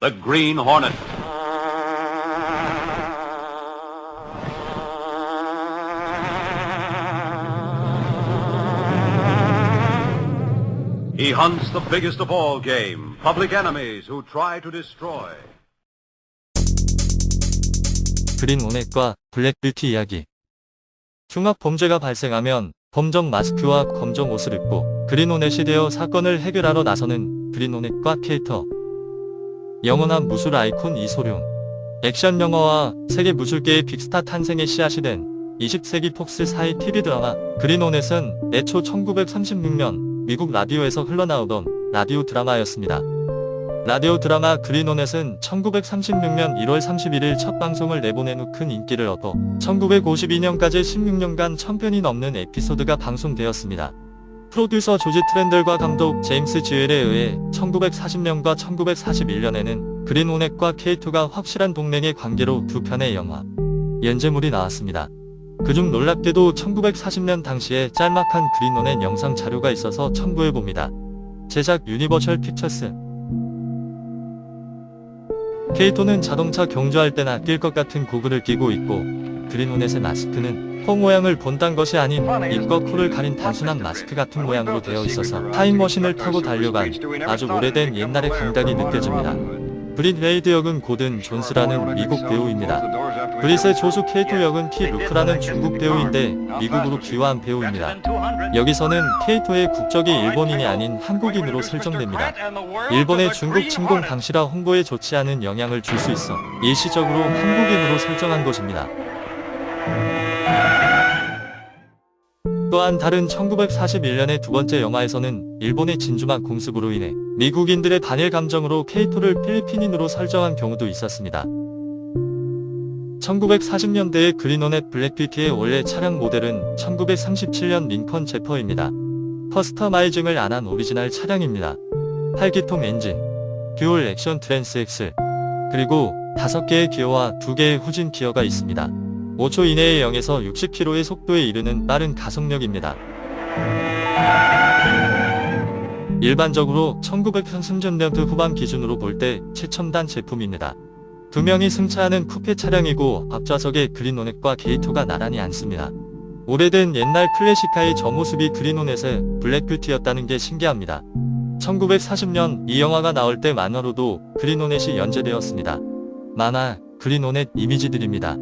the Green Hornet. He hunts the biggest of all game, public enemies who try to destroy. 그린 호넷과 블랙뷰티 이야기. 흉악 범죄가 발생하면 검정 마스크와 검정 옷을 입고 그린 호넷이 되어 사건을 해결하러 나서는 그린 호넷과 케이터. 영원한 무술 아이콘 이소룡. 액션 영화와 세계 무술계의 빅스타 탄생의 씨앗이 된 20세기 폭스 사이 TV 드라마 그린 호넷은 애초 1936년 미국 라디오에서 흘러나오던 라디오 드라마였습니다. 라디오 드라마 그린 호넷은 1936년 1월 31일 첫 방송을 내보낸 후 큰 인기를 얻어 1952년까지 16년간 1000편이 넘는 에피소드가 방송되었습니다. 프로듀서 조지 트렌들과 감독 제임스 지웰에 의해 1940년과 1941년에는 그린 호넷과 케이토가 확실한 동맹의 관계로 두 편의 영화, 연재물이 나왔습니다. 그중 놀랍게도 1940년 당시에 짤막한 그린 호넷 영상 자료가 있어서 첨부해봅니다. 제작 유니버셜 픽처스. 케이토는 자동차 경주할 때나 낄 것 같은 고글을 끼고 있고 그린 호넷의 마스크는 코 모양을 본딴 것이 아닌 입과 코를 가린 단순한 마스크 같은 모양으로 되어 있어서 타임머신을 타고 달려간 아주 오래된 옛날의 감각이 느껴집니다. 브릿 레이드 역은 고든 존스라는 미국 배우입니다. 브릿의 조수 케이토 역은 키 루크라는 중국 배우인데 미국으로 귀화한 배우입니다. 여기서는 케이토의 국적이 일본인이 아닌 한국인으로 설정됩니다. 일본의 중국 침공 당시라 홍보에 좋지 않은 영향을 줄 수 있어 일시적으로 한국인으로 설정한 것입니다. 또한 다른 1941년의 두 번째 영화에서는 일본의 진주만 공습으로 인해 미국인들의 반일 감정으로 케이토를 필리핀인으로 설정한 경우도 있었습니다. 1940년대의 그린 호넷 블랙뷰티의 원래 차량 모델은 1937년 링컨 제퍼입니다. 커스터마이징을 안 한 오리지널 차량입니다. 8기통 엔진, 듀얼 액션 트랜스 엑셀, 그리고 5개의 기어와 2개의 후진 기어가 있습니다. 5초 이내에 0에서 60km의 속도에 이르는 빠른 가속력입니다. 일반적으로 1930년대 후반 기준으로 볼 때 최첨단 제품입니다. 두 명이 승차하는 쿠페 차량이고 앞좌석에 그린 호넷과 케이토가 나란히 앉습니다. 오래된 옛날 클래식카의 저 모습이 그린 호넷의 블랙뷰티였다는 게 신기합니다. 1940년 이 영화가 나올 때 만화로도 그린 호넷이 연재되었습니다. 만화 그린 호넷 이미지들입니다.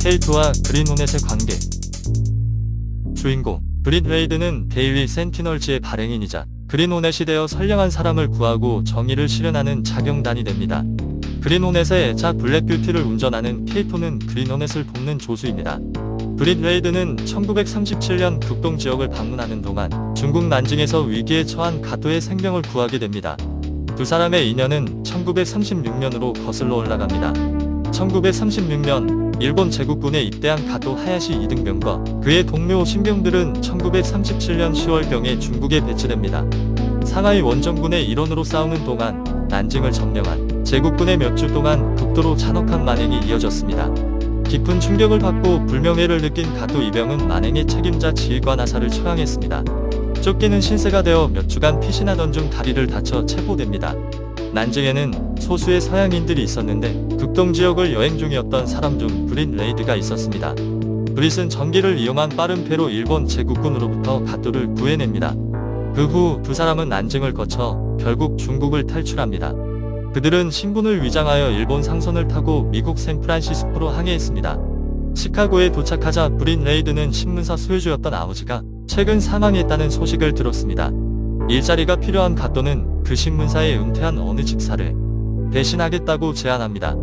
케이토와 그린 호넷의 관계. 주인공 브릿 레이드는 데일리 센티널즈의 발행인이자 그린 호넷이 되어 선량한 사람을 구하고 정의를 실현하는 자경단이 됩니다. 그린 호넷의 애차 블랙뷰티를 운전하는 케이토는 그린 호넷을 돕는 조수입니다. 브릿 레이드는 1937년 극동 지역을 방문하는 동안 중국 난징에서 위기에 처한 가토의 생명을 구하게 됩니다. 두 사람의 인연은 1936년으로 거슬러 올라갑니다. 1936년 일본 제국군에 입대한 가토 하야시 이등병과 그의 동료 신병들은 1937년 10월경에 중국에 배치됩니다. 상하이 원정군의 일원으로 싸우는 동안 난징을 점령한 제국군의 몇 주 동안 극도로 잔혹한 만행이 이어졌습니다. 깊은 충격을 받고 불명예를 느낀 가토 이병은 만행의 책임자 지휘관 아사를 처형했습니다. 쫓기는 신세가 되어 몇 주간 피신하던 중 다리를 다쳐 체포됩니다. 난징에는 소수의 서양인들이 있었는데 극동 지역을 여행 중이었던 사람 중 브릿 레이드가 있었습니다. 브릿은 전기를 이용한 빠른 패로 일본 제국군으로부터 가토를 구해냅니다. 그 후 두 사람은 난징을 거쳐 결국 중국을 탈출합니다. 그들은 신분을 위장하여 일본 상선을 타고 미국 샌프란시스코로 항해했습니다. 시카고에 도착하자 브릿 레이드는 신문사 소유주였던 아버지가 최근 사망했다는 소식을 들었습니다. 일자리가 필요한 가토는 그 신문사에 은퇴한 어느 직사를 대신하겠다고 제안합니다.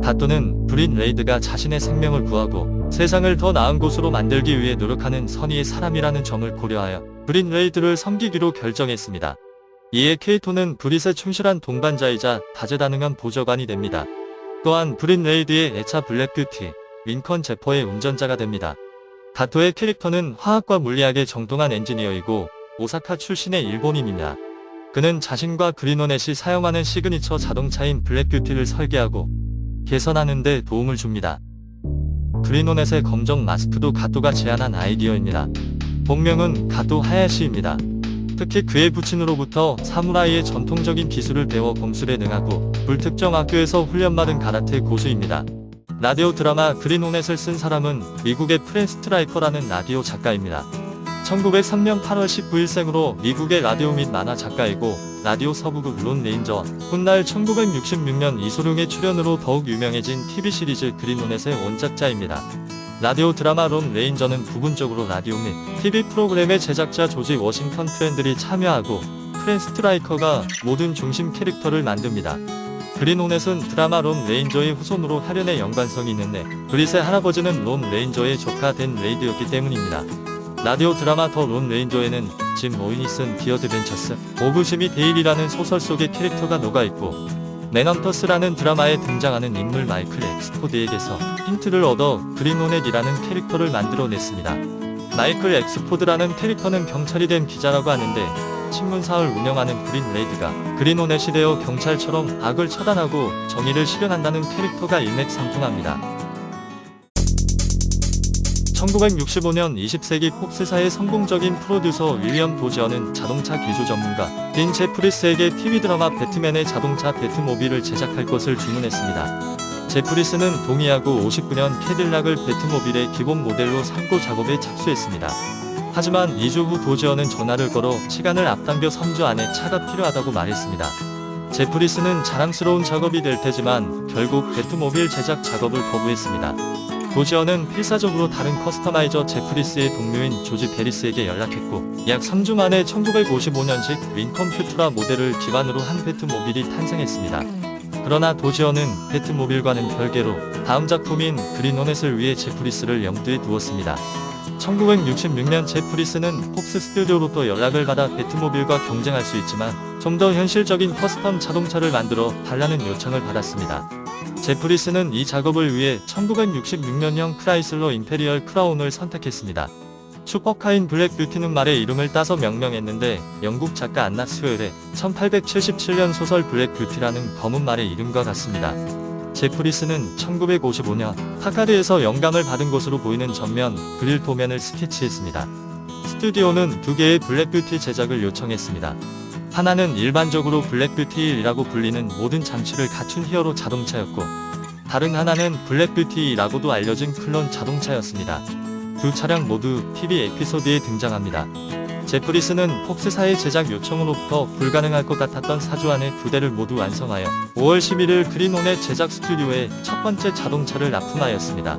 가토는 브릿 레이드가 자신의 생명을 구하고 세상을 더 나은 곳으로 만들기 위해 노력하는 선의의 사람이라는 점을 고려하여 브릿 레이드를 섬기기로 결정했습니다. 이에 케이토는 브릿의 충실한 동반자이자 다재다능한 보좌관이 됩니다. 또한 브릿 레이드의 애차 블랙뷰티, 링컨 제퍼의 운전자가 됩니다. 가토의 캐릭터는 화학과 물리학에 정통한 엔지니어이고 오사카 출신의 일본인입니다. 그는 자신과 그린 호넷이 사용하는 시그니처 자동차인 블랙뷰티를 설계하고 개선하는 데 도움을 줍니다. 그린호넷의 검정 마스크도 가토가 제안한 아이디어입니다. 본명은 가토 하야시입니다. 특히 그의 부친으로부터 사무라이의 전통적인 기술을 배워 검술에 능하고 불특정 학교에서 훈련받은 가라테 고수입니다. 라디오 드라마 그린호넷을 쓴 사람은 미국의 프렌스트라이커라는 라디오 작가입니다. 1903년 8월 19일 생으로 미국의 라디오 및 만화 작가이고 라디오 서부극 론 레인저, 훗날 1966년 이소룡의 출연으로 더욱 유명해진 TV 시리즈 그린호넷의 원작자입니다. 라디오 드라마 론 레인저는 부분적으로 라디오 및 TV 프로그램의 제작자 조지 워싱턴 프렌들이 참여하고 프렌스트라이커가 모든 중심 캐릭터를 만듭니다. 그린호넷은 드라마 론 레인저의 후손으로 혈연의 연관성이 있는데 브릿의 할아버지는 론 레인저의 조카 댄 레이드였기 때문입니다. 라디오 드라마 더 론 레인저에는 짐 모이니슨 디어드벤처스, 오브시미 데일이라는 소설 속의 캐릭터가 녹아있고 맨헌터스라는 드라마에 등장하는 인물 마이클 엑스포드에게서 힌트를 얻어 그린호넷이라는 캐릭터를 만들어냈습니다. 마이클 엑스포드라는 캐릭터는 경찰이 된 기자라고 하는데 신문사를 운영하는 브린 레이드가 그린호넷이 되어 경찰처럼 악을 처단하고 정의를 실현한다는 캐릭터가 일맥상통합니다. 1965년 20세기 폭스사의 성공적인 프로듀서 윌리엄 도지어는 자동차 개조 전문가 딘 제프리스에게 TV 드라마 배트맨의 자동차 배트모빌을 제작할 것을 주문했습니다. 제프리스는 동의하고 59년 캐딜락을 배트모빌의 기본 모델로 삼고 작업에 착수했습니다. 하지만 2주 후 도지어는 전화를 걸어 시간을 앞당겨 3주 안에 차가 필요하다고 말했습니다. 제프리스는 자랑스러운 작업이 될 테지만 결국 배트모빌 제작 작업을 거부했습니다. 도지어는 필사적으로 다른 커스터마이저 제프리스의 동료인 조지 베리스에게 연락했고 약 3주 만에 1955년식 링컨 퓨투라 모델을 기반으로 한 배트모빌이 탄생했습니다. 그러나 도지어는 배트모빌과는 별개로 다음 작품인 그린호넷을 위해 제프리스를 염두에 두었습니다. 1966년 제프리스는 폭스 스튜디오로부터 연락을 받아 배트모빌과 경쟁할 수 있지만 좀 더 현실적인 커스텀 자동차를 만들어 달라는 요청을 받았습니다. 제프리스는 이 작업을 위해 1966년형 크라이슬러 임페리얼 크라운을 선택했습니다. 슈퍼카인 블랙 뷰티는 말의 이름을 따서 명명했는데 영국 작가 안나 스웰의 1877년 소설 블랙 뷰티라는 검은 말의 이름과 같습니다. 제프리스는 1955년 파카르에서 영감을 받은 것으로 보이는 전면, 그릴 도면을 스케치했습니다. 스튜디오는 두 개의 블랙 뷰티 제작을 요청했습니다. 하나는 일반적으로 블랙 뷰티이라고 불리는 모든 장치를 갖춘 히어로 자동차였고 다른 하나는 블랙 뷰티라고도 알려진 클론 자동차였습니다. 두 차량 모두 TV 에피소드에 등장합니다. 제프리스는 폭스사의 제작 요청으로부터 불가능할 것 같았던 4주 안에 두 대를 모두 완성하여 5월 11일 그린호넷 제작 스튜디오에 첫 번째 자동차를 납품하였습니다.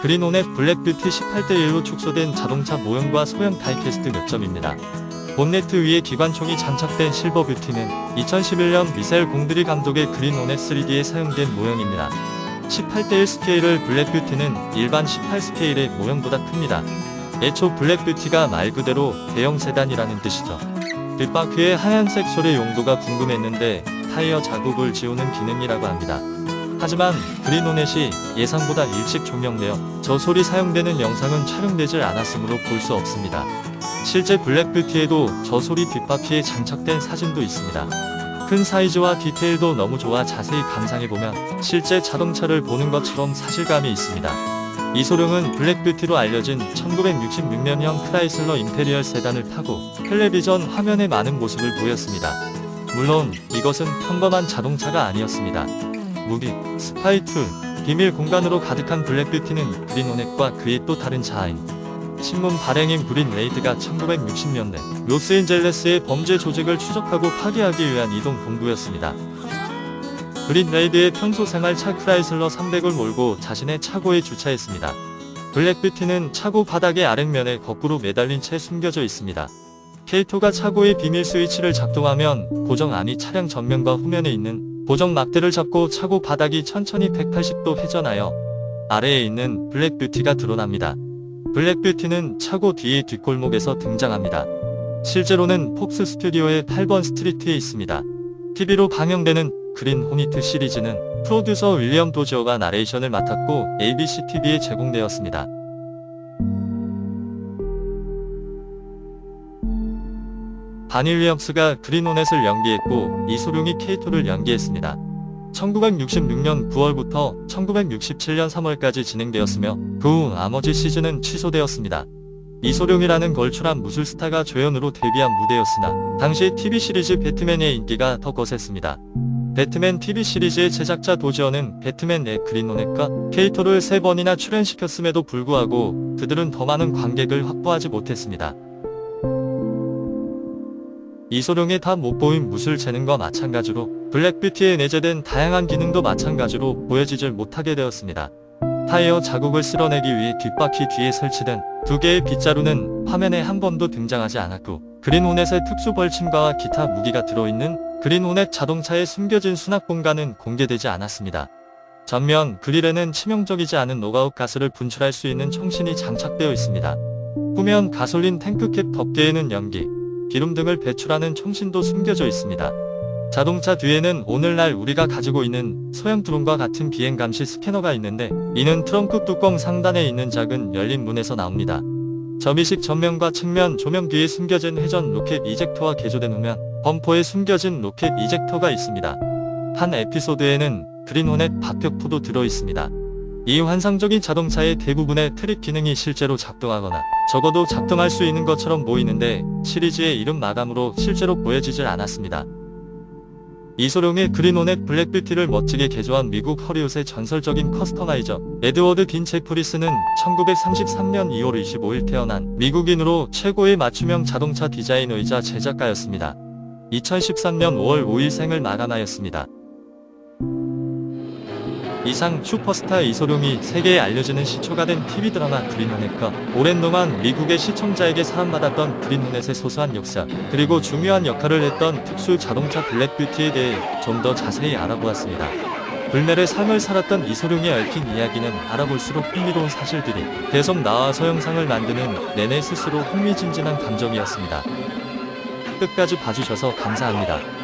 그린호넷 블랙뷰티 18:1로 축소된 자동차 모형과 소형 다이캐스트 몇 점입니다. 본네트 위에 기관총이 장착된 실버뷰티는 2011년 미셀 공드리 감독의 그린호넷 3D에 사용된 모형입니다. 18:1 스케일의 블랙뷰티는 일반 18 스케일의 모형보다 큽니다. 애초 블랙뷰티가 말 그대로 대형 세단이라는 뜻이죠. 뒷바퀴의 하얀색 소리 용도가 궁금했는데 타이어 자국을 지우는 기능이라고 합니다. 하지만 그린호넷이 예상보다 일찍 종영되어 저 소리 사용되는 영상은 촬영되질 않았으므로 볼 수 없습니다. 실제 블랙뷰티에도 저 소리 뒷바퀴에 장착된 사진도 있습니다. 큰 사이즈와 디테일도 너무 좋아 자세히 감상해보면 실제 자동차를 보는 것처럼 사실감이 있습니다. 이소룡은 블랙뷰티로 알려진 1966년형 크라이슬러 임페리얼 세단을 타고 텔레비전 화면에 많은 모습을 보였습니다. 물론 이것은 평범한 자동차가 아니었습니다. 무기, 스파이툴, 비밀 공간으로 가득한 블랙뷰티는 그린호넷과 그의 또 다른 자아인 신문 발행인 브린 레이드가 1960년대 로스앤젤레스의 범죄 조직을 추적하고 파괴하기 위한 이동 본부였습니다. 브린 레이드의 평소 생활차 크라이슬러 300을 몰고 자신의 차고에 주차했습니다. 블랙뷰티는 차고 바닥의 아랫면에 거꾸로 매달린 채 숨겨져 있습니다. 케이토가 차고의 비밀 스위치를 작동하면 고정암이 차량 전면과 후면에 있는 고정 막대를 잡고 차고 바닥이 천천히 180도 회전하여 아래에 있는 블랙뷰티가 드러납니다. 블랙뷰티는 차고 뒤의 뒷골목에서 등장합니다. 실제로는 폭스 스튜디오의 8번 스트리트에 있습니다. TV로 방영되는 그린 호니트 시리즈는 프로듀서 윌리엄 도지어가 나레이션을 맡았고 ABC TV에 제공되었습니다. 바니 윌리엄스가 그린호넷을 연기했고 이소룡이 케이토를 연기했습니다. 1966년 9월부터 1967년 3월까지 진행되었으며 그 후 나머지 시즌은 취소되었습니다. 이소룡이라는 걸출한 무술스타가 조연으로 데뷔한 무대였으나 당시 TV 시리즈 배트맨의 인기가 더 거셌습니다. 배트맨 TV 시리즈의 제작자 도지어는 배트맨 의 그린호넷과 케이토를 3번이나 출연시켰음에도 불구하고 그들은 더 많은 관객을 확보하지 못했습니다. 이소룡의 다 못 보인 무술 재능과 마찬가지로 블랙뷰티에 내재된 다양한 기능도 마찬가지로 보여지질 못하게 되었습니다. 타이어 자국을 쓸어내기 위해 뒷바퀴 뒤에 설치된 2개의 빗자루는 화면에 한 번도 등장하지 않았고 그린호넷의 특수 벌침과 기타 무기가 들어있는 그린호넷 자동차에 숨겨진 수납 공간은 공개되지 않았습니다. 전면 그릴에는 치명적이지 않은 노가웃 가스를 분출할 수 있는 총신이 장착되어 있습니다. 후면 가솔린 탱크캡 덮개에는 연기, 기름 등을 배출하는 총신도 숨겨져 있습니다. 자동차 뒤에는 오늘날 우리가 가지고 있는 소형 드론과 같은 비행 감시 스캐너가 있는데 이는 트렁크 뚜껑 상단에 있는 작은 열린 문에서 나옵니다. 접이식 전면과 측면 조명 뒤에 숨겨진 회전 로켓 이젝터와 개조된 후면 범퍼에 숨겨진 로켓 이젝터가 있습니다. 한 에피소드에는 그린호넷 박격포도 들어있습니다. 이 환상적인 자동차의 대부분의 트릭 기능이 실제로 작동하거나 적어도 작동할 수 있는 것처럼 보이는데 시리즈의 이른 마감으로 실제로 보여지질 않았습니다. 이소룡의 그린호넷 블랙뷰티를 멋지게 개조한 미국 허리웃의 전설적인 커스터마이저 에드워드 딘 제프리스는 1933년 2월 25일 태어난 미국인으로 최고의 맞춤형 자동차 디자이너이자 제작가였습니다. 2013년 5월 5일 생을 마감하였습니다. 이상 슈퍼스타 이소룡이 세계에 알려지는 시초가 된 TV 드라마 그린호넷과 오랜 동안 미국의 시청자에게 사랑받았던 그린호넷의 소소한 역사, 그리고 중요한 역할을 했던 특수 자동차 블랙뷰티에 대해 좀 더 자세히 알아보았습니다. 불멸의 삶을 살았던 이소룡이 얽힌 이야기는 알아볼수록 흥미로운 사실들이 계속 나와서 영상을 만드는 내내 스스로 흥미진진한 감정이었습니다. 끝까지 봐주셔서 감사합니다.